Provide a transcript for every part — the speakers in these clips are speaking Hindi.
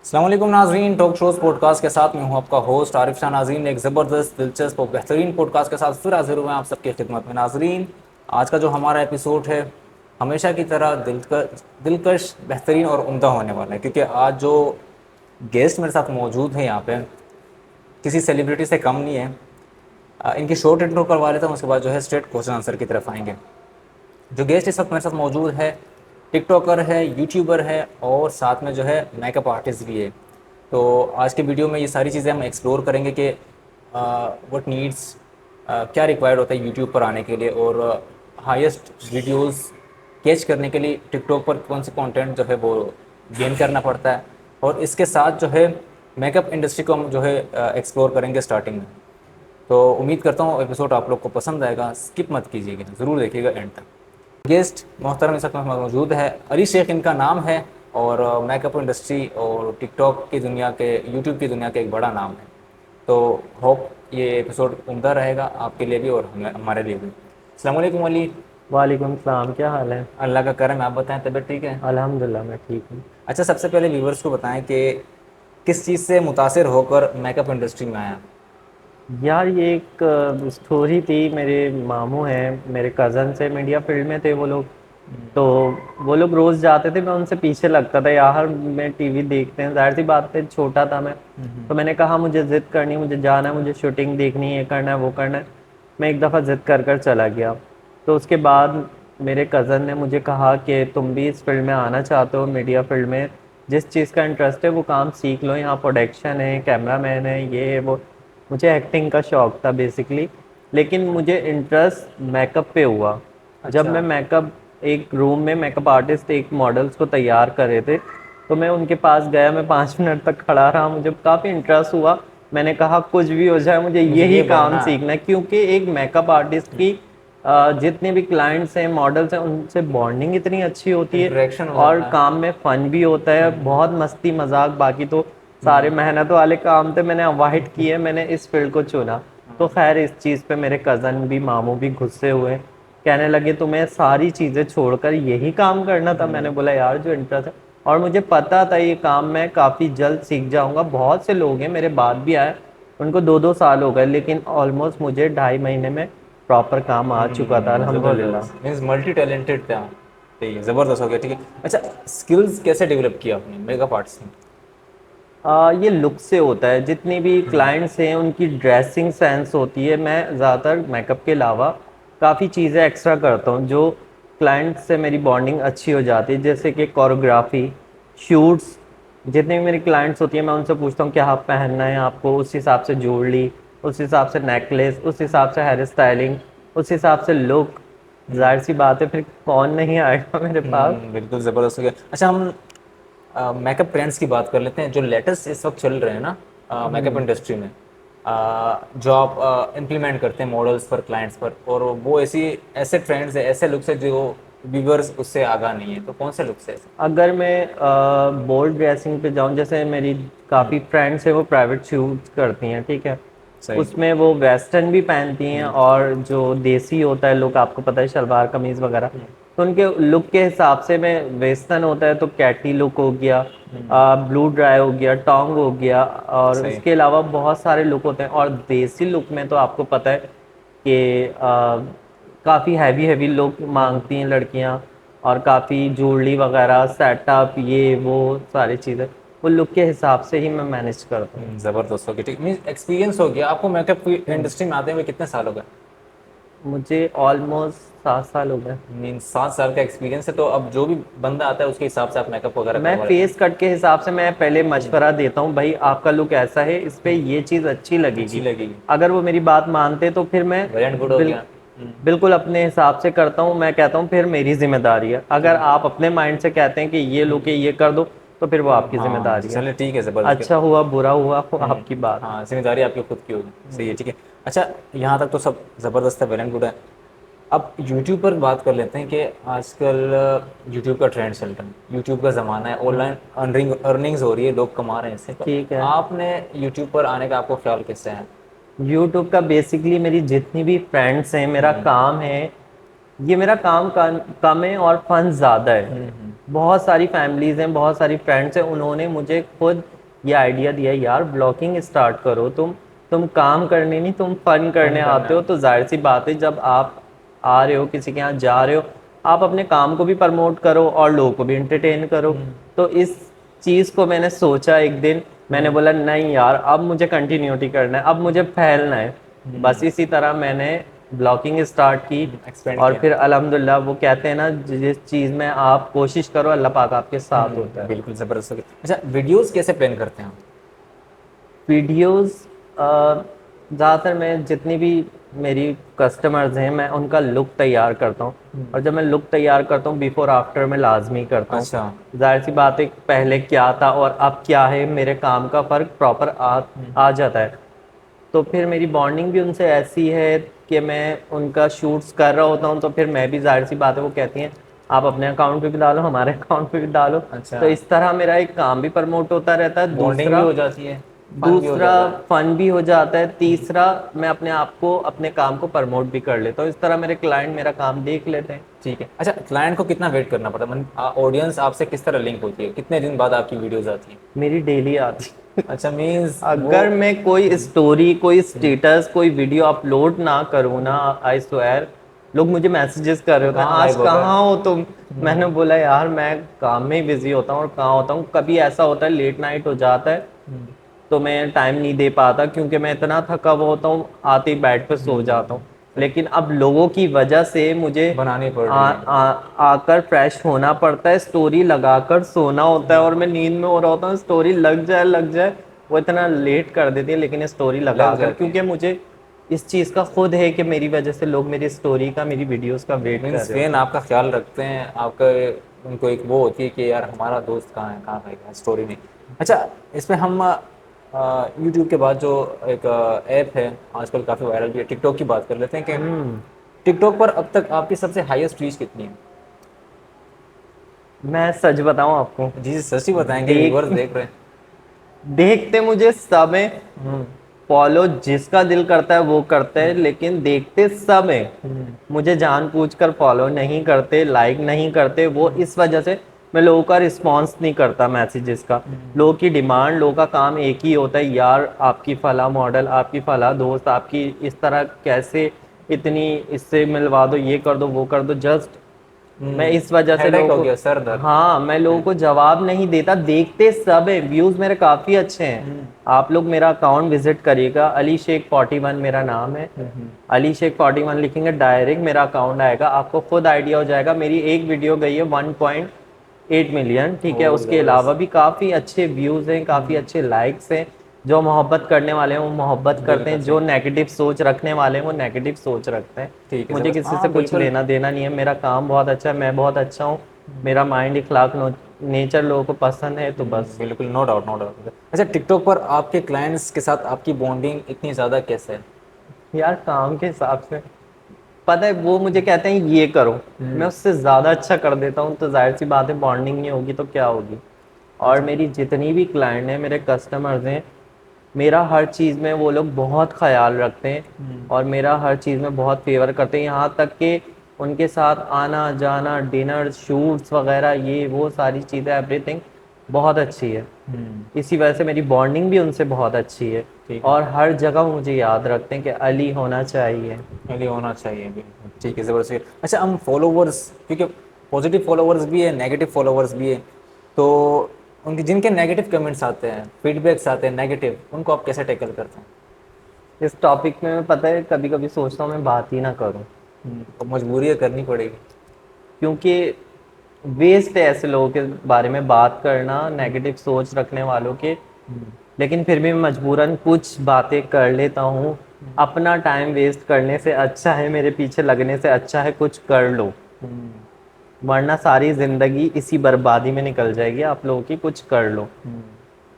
अस्सलाम वालेकुम नाज़रीन, टॉक शोज़ पॉडकास्ट के साथ मैं हूं आपका होस्ट आरिफ शाह नाज़रीन। एक ज़बरदस्त, दिलचस्प और बेहतरीन पॉडकास्ट के साथ फिर हाजिर हुए हैं आप सबके खिदमत में। नाज़रीन, आज का जो हमारा एपिसोड है हमेशा की तरह दिलकश, बेहतरीन और उम्दा होने वाला है, क्योंकि आज जो गेस्ट मेरे साथ मौजूद हैं यहाँ पे किसी सेलिब्रिटी से कम नहीं है। इनकी शॉर्ट इंट्रो करवा लेता हूँ, उसके बाद जो है स्ट्रेट क्वेश्चन आंसर की तरफ आएंगे। जो गेस्ट इस वक्त मेरे साथ मौजूद है, टिकटॉकर है, यूट्यूबर है और साथ में जो है मेकअप आर्टिस्ट भी है। तो आज के वीडियो में ये सारी चीज़ें हम एक्सप्लोर करेंगे कि व्हाट नीड्स, क्या रिक्वायर्ड होता है यूट्यूब पर आने के लिए, और हाईएस्ट वीडियोस कैच करने के लिए टिकटॉक पर कौन से कंटेंट जो है वो गेन करना पड़ता है। और इसके साथ जो है मेकअप इंडस्ट्री को हम जो है एक्सप्लोर करेंगे स्टार्टिंग में। तो उम्मीद करता हूँ एपिसोड आप लोग को पसंद आएगा, स्किप मत कीजिएगा, ज़रूर देखिएगा एंड तक। गेस्ट मोहतरम इस वक्त मौजूद है, अली शेख इनका नाम है, और मेकअप इंडस्ट्री और टिकटॉक की दुनिया के, यूट्यूब की दुनिया के एक बड़ा नाम है। तो होप ये एपिसोड उम्दा रहेगा आपके लिए भी और हमारे लिए भी। अस्सलाम वालेकुम अली। वालेकुम सलाम। क्या हाल है? अल्लाह का करम है, आप बताएं, तबीयत ठीक है? अल्हम्दुलिल्लाह मैं ठीक हूँ। अच्छा, सबसे पहले व्यूवर्स को बताएं कि किस चीज़ से मुतासिर होकर मेकअप इंडस्ट्री में आया। यार ये एक स्टोरी थी। मेरे मामू हैं, मेरे कज़न से मीडिया फील्ड में थे वो लोग। तो वो लोग रोज़ जाते थे, मैं उनसे पीछे लगता था। यार मैं टीवी देखते हैं, जाहिर सी बात है छोटा था मैं। तो मैंने कहा मुझे ज़िद करनी है, मुझे जाना है, मुझे शूटिंग देखनी है, ये करना है वो करना है। मैं एक दफ़ा ज़िद कर कर चला गया। तो उसके बाद मेरे कज़न ने मुझे कहा कि तुम भी इस फील्ड में आना चाहते हो, मीडिया फील्ड में जिस चीज़ का इंटरेस्ट है वो काम सीख लो, यहाँ प्रोडक्शन है, कैमरामैन है, ये है वो। मुझे एक्टिंग का शौक़ था बेसिकली, लेकिन मुझे इंटरेस्ट मेकअप पे हुआ जब अच्छा। मैं मेकअप एक रूम में मेकअप आर्टिस्ट एक मॉडल्स को तैयार कर रहे थे। तो मैं उनके पास गया, मैं 5 मिनट तक खड़ा रहा, मुझे काफ़ी इंटरेस्ट हुआ। मैंने कहा कुछ भी हो जाए मुझे मुझे यही ये काम बनना है। सीखना है, क्योंकि एक मेकअप आर्टिस्ट की जितने भी क्लाइंट्स हैं, मॉडल्स हैं, उनसे बॉन्डिंग इतनी अच्छी होती है इंटरेक्शन हो और जाता है। काम में फ़न भी होता है, बहुत मस्ती मजाक। बाकी तो सारे मेहनत वाले काम थे, मैंने अवॉइड किए, मैंने इस फील्ड को चुना। तो खैर इस चीज़ पे मेरे कज़न भी मामू भी गुस्से हुए, कहने लगे तुम्हें सारी चीज़ें छोड़कर यही काम करना था। मैंने बोला यार जो इंटरेस्ट है, और मुझे पता था ये काम मैं काफ़ी जल्द सीख जाऊंगा। बहुत से लोग हैं मेरे बाद भी आए, उनको 2-2 साल हो गए, लेकिन ऑलमोस्ट मुझे 2.5 महीने में प्रॉपर काम आ चुका था अल्हम्दुलिल्लाह। ज़बरदस्त, मीन्स मल्टी टैलेंटेड थे आप। ठीक है, ज़बरदस्त हो गया। ठीक है, अच्छा, स्किल्स कैसे डेवलप किया आपने मेकअप आर्ट्स में? ये लुक से होता है। जितनी भी क्लाइंट्स हैं उनकी ड्रेसिंग सेंस होती है। मैं ज़्यादातर मेकअप के अलावा काफ़ी चीज़ें एक्स्ट्रा करता हूँ जो क्लाइंट से मेरी बॉन्डिंग अच्छी हो जाती है, जैसे कि कोरियोग्राफी, शूट्स। जितनी भी मेरी क्लाइंट्स होती हैं मैं उनसे पूछता हूँ क्या पहनना है आपको, उस हिसाब से ज्वेलरी, उस हिसाब से नेकलेस, उस हिसाब से हेयर स्टाइलिंग, उस हिसाब से लुक। जाहिर सी बात है फिर कौन नहीं आएगा मेरे पास। बिल्कुल ज़बरदस्त हो गया। अच्छा, हम मेकअप ट्रेंड्स की बात कर लेते हैं जो लेटेस्ट इस वक्त चल रहे हैं ना मेकअप इंडस्ट्री में, जो आप इम्प्लीमेंट करते हैं मॉडल्स पर, क्लाइंट्स पर, और वो ऐसे ट्रेंड्स है, ऐसे लुक्स है जो व्यूवर्स उससे आगा नहीं है, तो कौन से लुक्स है ऐसे? अगर मैं बोल्ड ड्रेसिंग पे जाऊं, जैसे मेरी काफ़ी फ्रेंड्स हैं वो प्राइवेट शूट करती हैं, ठीक है। सही। उसमें वो वेस्टर्न भी पहनती हैं और जो देसी होता है लुक, आपको पता है शलवार कमीज़ वगैरह। तो उनके लुक के हिसाब से मैं, वेस्टर्न होता है तो कैटी लुक हो गया, ब्लू ड्राई हो गया, टोंग हो गया, और सही। उसके अलावा बहुत सारे लुक होते हैं। और देसी लुक में तो आपको पता है कि काफ़ी हैवी हैवी लुक मांगती हैं लड़कियां, और काफ़ी ज्वेलरी वगैरह सेटअप ये वो सारी चीज़ें, वो लुक के हिसाब से ही मैं मैनेज करता हूँ। ज़बरदस्त हो गया। ठीक, मीन्स एक्सपीरियंस हो गया आपको मेकअप इंडस्ट्री में आते हुए कितने साल हो गए? मुझे ऑलमोस्ट 7 साल हो गए। मीन्स 7 साल का एक्सपीरियंस है, तो अब जो भी बंदा आता है उसके हिसाब से आप मेकअप वगैरह मैं करवा लेते हैं। फेस कट के हिसाब से मैं पहले मशवरा देता हूँ, भाई आपका लुक ऐसा है, इस पे ये चीज़ अच्छी अच्छी लगेगी। लगेगी। अगर वो मेरी बात मानते तो फिर मैं वेल एंड गुड हो बिल गया। बिल्कुल अपने हिसाब से करता हूँ। मैं कहता हूँ फिर मेरी जिम्मेदारी है, अगर आप अपने माइंड से कहते हैं कि ये लुक है ये कर दो, तो फिर वो आपकी हाँ, जिम्मेदारी है। चलिए ठीक है, ज़बरदस्त। अच्छा हुआ बुरा हुआ वो आपकी बात है। हाँ, जिम्मेदारी आपकी खुद की होगी, सही है, ठीक है। अच्छा, यहाँ तक तो सब ज़बरदस्त है, वेल एंड गुड है। अब यूट्यूब पर बात कर लेते हैं कि आजकल यूट्यूब का ट्रेंड चल रहा है, यूट्यूब का ज़माना है, ऑनलाइन अर्निंग्स हो रही है, लोग कमा रहे हैं इससे। तो ठीक है। आपने यूट्यूब पर आने का आपको ख्याल किससे है? यूट्यूब का बेसिकली मेरी जितनी भी फ्रेंड्स हैं, मेरा काम है, ये मेरा काम कम है और फन ज़्यादा है। बहुत सारी फैमिलीज़ हैं, बहुत सारी फ्रेंड्स हैं, उन्होंने मुझे खुद ये आइडिया दिया यार ब्लॉगिंग स्टार्ट करो, तुम काम करने नहीं, तुम फन करने आते हो, तो जाहिर सी बात है जब आप आ रहे हो किसी के यहाँ जा रहे हो, आप अपने काम को भी प्रमोट करो और लोगों को भी एंटरटेन करो। तो इस चीज़ को मैंने सोचा एक दिन, मैंने बोला नहीं यार अब मुझे कंटिन्यूटी करना है, अब मुझे फैलना है। बस इसी तरह मैंने ब्लॉगिंग स्टार्ट की। एक्सपेंड और किया। फिर अल्हम्दुलिल्लाह, वो कहते हैं ना जिस चीज़ में आप कोशिश करो अल्लाह पाक आपके साथ होता है। बिल्कुल ज़बरदस्त। अच्छा, वीडियोस कैसे प्लान करते हैं आप? वीडियोस ज़्यादातर मैं जितनी भी मेरी कस्टमर्स हैं मैं उनका लुक तैयार करता हूँ, और जब मैं लुक तैयार करता हूँ बिफोर आफ्टर मैं लाजमी करता हूँ। अच्छा। जाहिर सी बात है पहले क्या था और अब क्या है, मेरे काम का फ़र्क प्रॉपर आ जाता है। तो फिर मेरी बॉन्डिंग भी उनसे ऐसी है कि मैं उनका शूट्स कर रहा होता हूँ तो फिर मैं भी, जाहिर सी बात है, वो कहती हैं आप अपने अकाउंट पे भी डालो, हमारे अकाउंट पे भी डालो। अच्छा, तो इस तरह मेरा एक काम भी प्रमोट होता रहता है। बॉन्डिंग भी हो जाती है, फन भी हो दूसरा जाता है। फन भी हो जाता है, तीसरा मैं अपने आप को अपने काम को प्रमोट भी कर लेता हूँ। इस तरह मेरे क्लाइंट मेरा काम देख लेते हैं। ठीक है। अच्छा, क्लाइंट को कितना वेट करना पड़ता है? ऑडियंस आपसे किस तरह लिंक होती है? कितने दिन बाद आपकी वीडियोस आती हैं? मेरी डेली आती अच्छा, मीन्स वो। अगर मैं कोई स्टोरी, कोई स्टेटस, कोई वीडियो अपलोड ना करूँ ना, आई स्वेयर लोग मुझे मैसेजेस कर रहे होते हैं कहाँ आज गायब हो गए? कहाँ हो तुम। मैंने बोला यार मैं काम में ही बिजी होता हूँ और कहाँ होता हूँ, कभी ऐसा होता है लेट नाइट हो जाता है तो मैं टाइम नहीं दे पाता क्योंकि मैं इतना थका हुआ होता हूँ, आते ही बेड पे सो जाता हूँ। लेकिन अब लोगों की वजह से मुझे बनानी पड़ रही है। आकर फ्रेश होना पड़ता है, स्टोरी लगाकर सोना होता है, और मैं नींद में हो रहा होता हूँ, स्टोरी लग जाए। वो इतना लेट कर देती है लेकिन स्टोरी लग लगाकर, जाती क्योंकि है। मुझे इस चीज़ का खुद है कि मेरी वजह से लोग मेरी स्टोरी का, मेरी वीडियोस का वेट कर मीन्स रहे फैन होते हैं। आपका ख्याल रखते हैं, आपका उनको एक वो होती है कि यार हमारा दोस्त कहाँ है, कहाँ रहेगा स्टोरी में। अच्छा, इसमें हम यूट्यूब के बाद जो एक ऐप है आजकल काफ़ी वायरल भी है, टिकटॉक की बात कर लेते हैं कि हम्म। टिकटॉक पर अब तक आपकी सबसे हाईएस्ट रीच कितनी है? मैं सच बताऊं आपको, जी जी, सच ही बताएंगे, व्यूवर्स देख देख रहे हैं। देखते मुझे सब है, फॉलो जिसका दिल करता है वो करते हैं, लेकिन देखते सब है। मुझे जानबूझकर फॉलो नहीं करते, लाइक नहीं करते, वो इस वजह से मैं लोगों का रिस्पॉन्स नहीं करता मैसेजेस का। लोगों की डिमांड, लोगों का काम एक ही होता है, यार आपकी फला मॉडल, आपकी फला दोस्त, आपकी इस तरह कैसे, इतनी इससे मिलवा दो, ये कर दो वो कर दो। जस्ट मैं इस वजह से हेडेक लोगों हो गया, सर को, दर्द। हाँ, मैं लोगों को जवाब नहीं देता, देखते सब है, व्यूज मेरे काफी अच्छे हैं। आप लोग मेरा अकाउंट विजिट करिएगा, अली शेख 41 मेरा नाम है। अली शेख 41 लिखेंगे डायरेक्ट मेरा अकाउंट आएगा, आपको खुद आइडिया हो जाएगा। मेरी एक वीडियो गई है 1.8 मिलियन, ठीक है। ओ उसके अलावा जबरदस्त। भी काफी अच्छे व्यूज हैं, काफी अच्छे लाइक्स हैं। जो मोहब्बत करने वाले हैं वो मोहब्बत करते बिल्कुल हैं, सही। जो नेगेटिव सोच रखने वाले हैं वो नेगेटिव सोच रखते हैं। ठीक है, मुझे जबरदस्त। किसी से हाँ कुछ बिल्कुल। लेना देना नहीं है, मेरा काम बहुत अच्छा है, मैं बहुत अच्छा हूँ, मेरा माइंड इखलाक नेचर लोगों को पसंद है, तो बस। बिल्कुल, नो डाउट नो डाउट। अच्छा, टिकटॉक पर आपके क्लाइंट्स के साथ आपकी बॉन्डिंग इतनी ज़्यादा कैसे है? यार काम के हिसाब से, पता है वो मुझे कहते हैं ये करो, मैं उससे ज़्यादा अच्छा कर देता हूँ, तो जाहिर सी बात है बॉन्डिंग नहीं होगी तो क्या होगी। और अच्छा। मेरी जितनी भी क्लाइंट हैं, मेरे कस्टमर्स हैं, मेरा हर चीज़ में वो लोग बहुत ख्याल रखते हैं और मेरा हर चीज़ में बहुत फेवर करते हैं। यहाँ तक कि उनके साथ आना जाना, डिनर, शूट्स वगैरह, ये वो सारी चीज़ें, एवरीथिंग बहुत अच्छी है। इसी वजह से मेरी बॉन्डिंग भी उनसे बहुत अच्छी है। ठीक है। और हर जगह वो मुझे याद रखते हैं कि अली होना चाहिए। पहले होना चाहिए, बिल्कुल ठीक है, ज़बरदस्त। अच्छा, हम फॉलोवर्स, क्योंकि पॉजिटिव फॉलोवर्स भी है, नेगेटिव फॉलोवर्स भी है, तो उनके जिनके नेगेटिव कमेंट्स आते हैं, फीडबैक्स आते हैं नेगेटिव, उनको आप कैसे टैकल करते हैं? इस टॉपिक में मैं, पता है, कभी कभी सोचता हूँ मैं बात ही ना करूँ, तो मजबूरी है, करनी पड़ेगी। क्योंकि वेस्ट है ऐसे लोगों के बारे में बात करना, नेगेटिव सोच रखने वालों के। लेकिन फिर भी मैं मजबूरन कुछ बातें कर लेता हूँ। अपना टाइम वेस्ट करने से अच्छा है, मेरे पीछे लगने से अच्छा है कुछ कर लो, वरना सारी ज़िंदगी इसी बर्बादी में निकल जाएगी आप लोगों की। कुछ कर लो।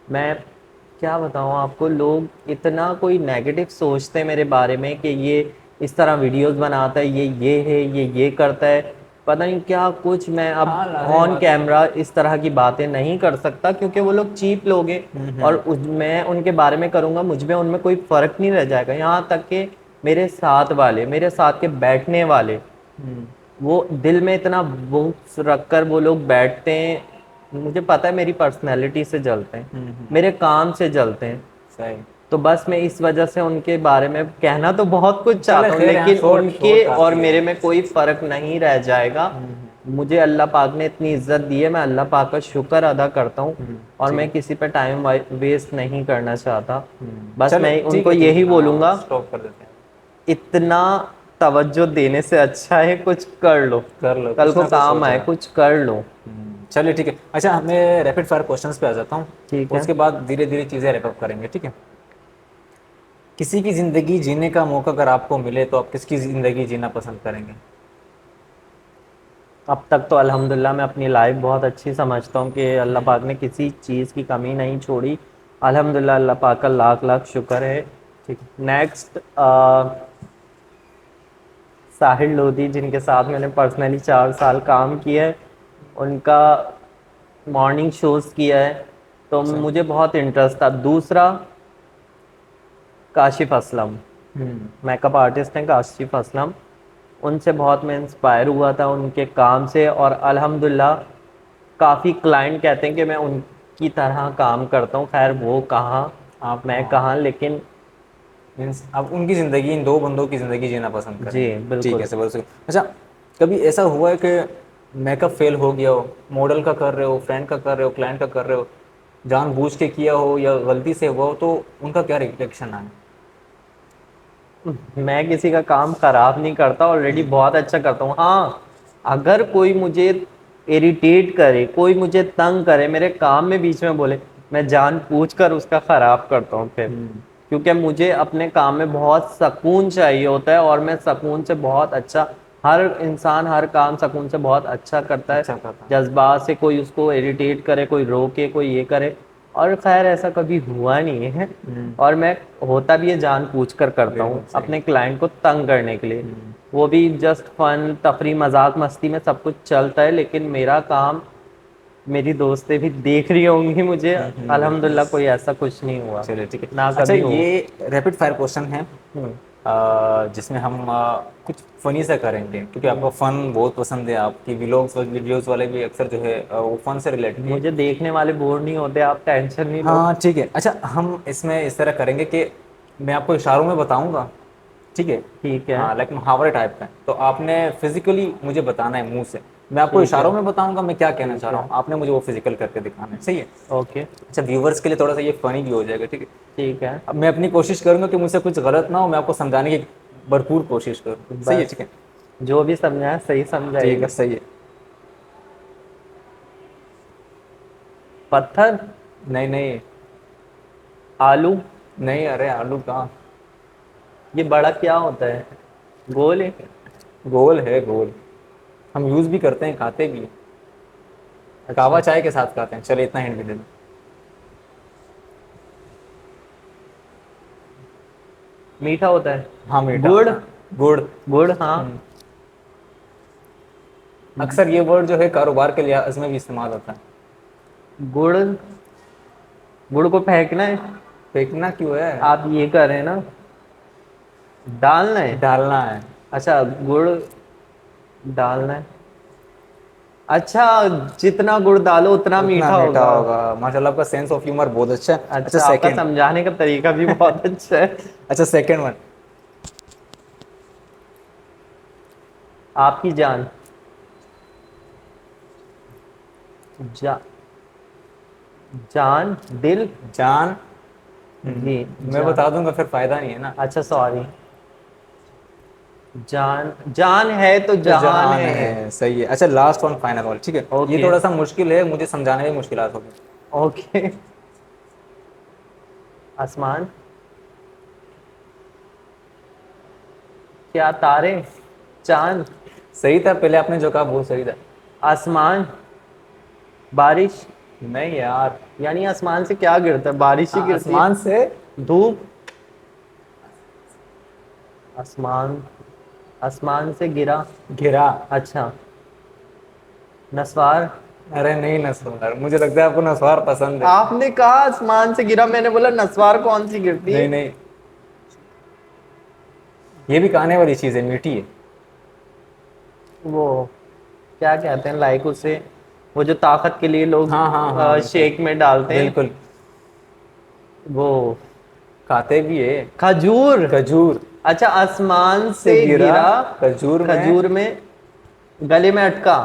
मैं क्या बताऊँ आपको, लोग इतना कोई नेगेटिव सोचते हैं मेरे बारे में कि ये इस तरह वीडियोस बनाता है, ये है, ये करता है, पता नहीं क्या कुछ। मैं अब हाँ, लाजिम ऑन बात है। कैमरा इस तरह की बातें नहीं कर सकता क्योंकि वो लोग चीप लोग हैं, और मैं उनके बारे में करूँगा मुझ में उनमें कोई फ़र्क नहीं रह जाएगा। यहाँ तक कि मेरे साथ वाले, मेरे साथ के बैठने वाले, वो दिल में इतना बुक्स रख कर वो लोग बैठते हैं, मुझे पता है मेरी पर्सनैलिटी से जलते हैं, हम्म। मेरे काम से जलते हैं। सही। तो बस मैं इस वजह से उनके बारे में कहना तो बहुत कुछ चले चाहता हूँ, खैर, यहाँ लेकिन शॉर्ट उनके शॉर्ट और काफी है। मेरे में कोई फर्क नहीं रह जाएगा। मुझे अल्लाह पाक ने इतनी इज्जत दी है, मैं अल्लाह पाक का शुक्र अदा करता हूँ, और ठीक मैं है। किसी पे टाइम वेस्ट नहीं करना चाहता। बस चलो मैं ठीक उनको है, ठीक यही है, हाँ बोलूँगा, स्टॉप कर देते हैं। इतना तवज्जो देने से अच्छा है कुछ कर लो, कर लो, कल कुछ को ना कुछ हो काम आए, जाए। कुछ कर लो। चलिए ठीक है। अच्छा, मैं रैपिड फायर क्वेश्चंस पे आ जाता हूँ, ठीक है। उसके बाद धीरे धीरे चीज़ें रैप अप करेंगे, ठीक है। किसी की ज़िंदगी जीने का मौका अगर आपको मिले तो आप किसकी ज़िंदगी जीना पसंद करेंगे? अब तक तो अल्हम्दुलिल्लाह मैं अपनी लाइफ बहुत अच्छी समझता हूँ कि अल्लाह पाक ने किसी चीज़ की कमी नहीं छोड़ी। अल्हम्दुलिल्लाह, अल्लाह पाक का लाख लाख शुक्र है। ठीक नेक्स्ट, साहिर लोधी, जिनके साथ मैंने पर्सनली 4 साल काम किया है, उनका मॉर्निंग शोज किया है, तो है। मुझे बहुत इंटरेस्ट था। दूसरा, काशिफ असलम, हम्म। मेकअप आर्टिस्ट हैं काशिफ असलम, उनसे बहुत मैं इंस्पायर हुआ था उनके काम से, और अल्हम्दुलिल्लाह काफ़ी क्लाइंट कहते हैं कि मैं उनकी तरह काम करता हूँ। खैर वो कहाँ, आप मैं हाँ, कहाँ, लेकिन मीन्स आप उनकी ज़िंदगी, इन दो बंदों की ज़िंदगी जीना पसंद जी करेंगे। ठीक है, बिल्कुल। से अच्छा, कभी ऐसा हुआ है कि मेकअप फेल हो गया हो, मॉडल का कर रहे हो, फ्रेंड का कर रहे हो, क्लाइंट का कर रहे हो, जानबूझ के किया हो या गलती से हुआ हो, तो उनका क्या रिएक्शन आया? मैं किसी का काम खराब नहीं करता, ऑलरेडी बहुत अच्छा करता हूँ। हाँ, अगर कोई मुझे इरिटेट करे, कोई मुझे तंग करे, मेरे काम में बीच में बोले, मैं जानबूझकर उसका खराब करता हूँ फिर, क्योंकि मुझे अपने काम में बहुत सुकून चाहिए होता है, और मैं सुकून से बहुत अच्छा, हर इंसान हर काम सुकून से बहुत अच्छा करता है। अच्छा करता जज्बात से कोई उसको इरिटेट करे, कोई रोके, कोई ये करे, और खैर ऐसा कभी हुआ नहीं है। है। और मैं, होता भी है, जानबूझ कर करता हूँ बिल्कुल सही। अपने क्लाइंट को तंग करने के लिए। वो भी जस्ट फन, तफरी, मजाक मस्ती में सब कुछ चलता है, लेकिन मेरा काम, मेरी दोस्तें भी देख रही होंगी मुझे, बिल्कुल। अल्हम्दुलिल्लाह कोई ऐसा कुछ नहीं हुआ, चलिए ठीक है। ना अच्छा, कभी हो। ये रैपिड फायर क्वेश्चन है, हम्म। जिसमें हम कुछ फनी सा करेंगे, क्योंकि आपको फन बहुत पसंद है, आपकी व्लॉग्स वीडियोस वाले भी अक्सर जो है वो फन से रिलेटेड है। मुझे देखने वाले बोर नहीं होते, आप टेंशन नहीं लो। हाँ ठीक है। अच्छा, हम इसमें इस तरह करेंगे कि मैं आपको इशारों में बताऊंगा, ठीक है। ठीक है। हाँ, लाइक मुहावरे टाइप का है, तो आपने फिजिकली मुझे बताना है मुंह से। मैं आपको ठीक है। इशारों में बताऊंगा मैं क्या कहना चाह ठीक रहा है। हूँ, आपने मुझे वो फिजिकल करके दिखाना है, सही है। ओके। अच्छा, व्यूवर्स के लिए थोड़ा सा ये फनी भी हो जाएगा, ठीक है। ठीक है। अब मैं अपनी कोशिश करूंगा कि मुझसे कुछ गलत ना हो, मैं आपको समझाने की भरपूर कोशिश करूँ, सही है, बस ठीक है। जो भी समझाए सही ठीक है, समझाइएगा। सही है। पत्थर। नहीं नहीं। आलू। नहीं, अरे आलू कहाँ। ये बड़ा क्या होता है, गोल है? गोल है, गोल। हम यूज भी करते हैं, खाते भी हैं। कावा अच्छा। चाय के साथ खाते हैं, चलिए इतना हिंट भी दे दूं। मीठा होता है। हाँ, मीठा गुड़। होता है। गुड़। गुड़, हाँ। अक्सर ये वर्ड जो है कारोबार के लिहाज में भी इस्तेमाल होता है। गुड़। गुड़ को फेंकना है। फेंकना क्यों है? आप ये कर रहे हैं ना, डालना है। डालना है। अच्छा, गुड़ डालना है। अच्छा, जितना गुड़ डालो उतना उतना मीठा मीठा होगा। होगा। माशाल्लाह, आपका सेंस ऑफ ह्यूमर बहुत अच्छा है। अच्छा, अच्छा, आपका सेकंड। समझाने का तरीका भी बहुत अच्छा है। अच्छा, सेकंड वन। आपकी जान। जा, जान, दिल। जान। जी। मैं जान। बता दूंगा फिर फायदा नहीं है ना। अच्छा, सॉरी। जान, जान है तो तो जहान जहान है। है, सही है। अच्छा, लास्ट वन, फाइनल वन, ठीक है। ये ओके। थोड़ा सा मुश्किल है, मुझे समझाने में मुश्किलात होगी। ओके। आसमान। क्या तारे, चांद, सही था, पहले आपने जो कहा बहुत सही था। आसमान, बारिश। नहीं यार। यानी आसमान से क्या गिरता है, बारिश ही गिरती है। आसमान से। धूप। आसमान, आसमान से गिरा। घिरा। अच्छा, नस्वार। अरे नहीं, नस्वार, मुझे लगता है आपको नस्वार पसंद है। आपने कहा आसमान से गिरा, मैंने बोला नस्वार कौन सी गिरती नहीं है। नहीं, ये भी खाने वाली चीज है, मीठी है। वो क्या कहते हैं, लाइक उसे, वो जो ताकत के लिए लोग हाँ हाँ हाँ, शेक में डालते हैं, बिल्कुल वो खाते भी है। खजूर। खजूर अच्छा, आसमान से से गिरा गिरा, खजूर में, खजूर में गले में अटका,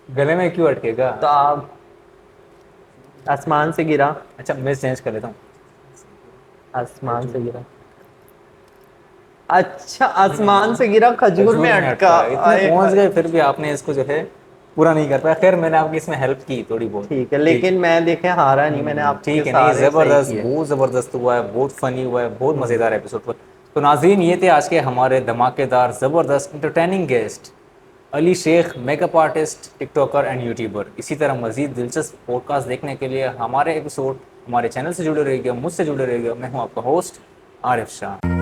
गले में क्यों अटकेगा? तो आप आसमान से गिरा, अच्छा मैं चेंज कर लेता हूँ। आसमान से गिरा, अच्छा आसमान से गिरा खजूर में खजूर में अटका। अटका, इतने आए पहुंच हाय। गए फिर भी आपने इसको जो है पूरा नहीं कर पाया। खैर मैंने आपकी इसमें हेल्प की थोड़ी बहुत। ठीक है, ठीक, लेकिन मैं देखे हारा नहीं, मैंने आपके ठीक है, नहीं सारे सही ज़बरदस्त, किए। बहुत ज़बरदस्त हुआ है, बहुत फ़नी हुआ है, बहुत हम्म। मज़ेदार एपिसोड पर। तो नाज़रीन ये थे आज के हमारे धमाकेदार ज़बरदस्त entertaining guest Ali Shaikh, makeup artist, TikToker and YouTuber. इसी तरह मज़ीद दिलचस्प पॉडकास्ट देखने के लिए हमारे एपिसोड हमारे चैनल से जुड़े रहिएगा, मुझसे जुड़े रहिएगा। मैं हूँ आपका होस्ट आरिफ शाह।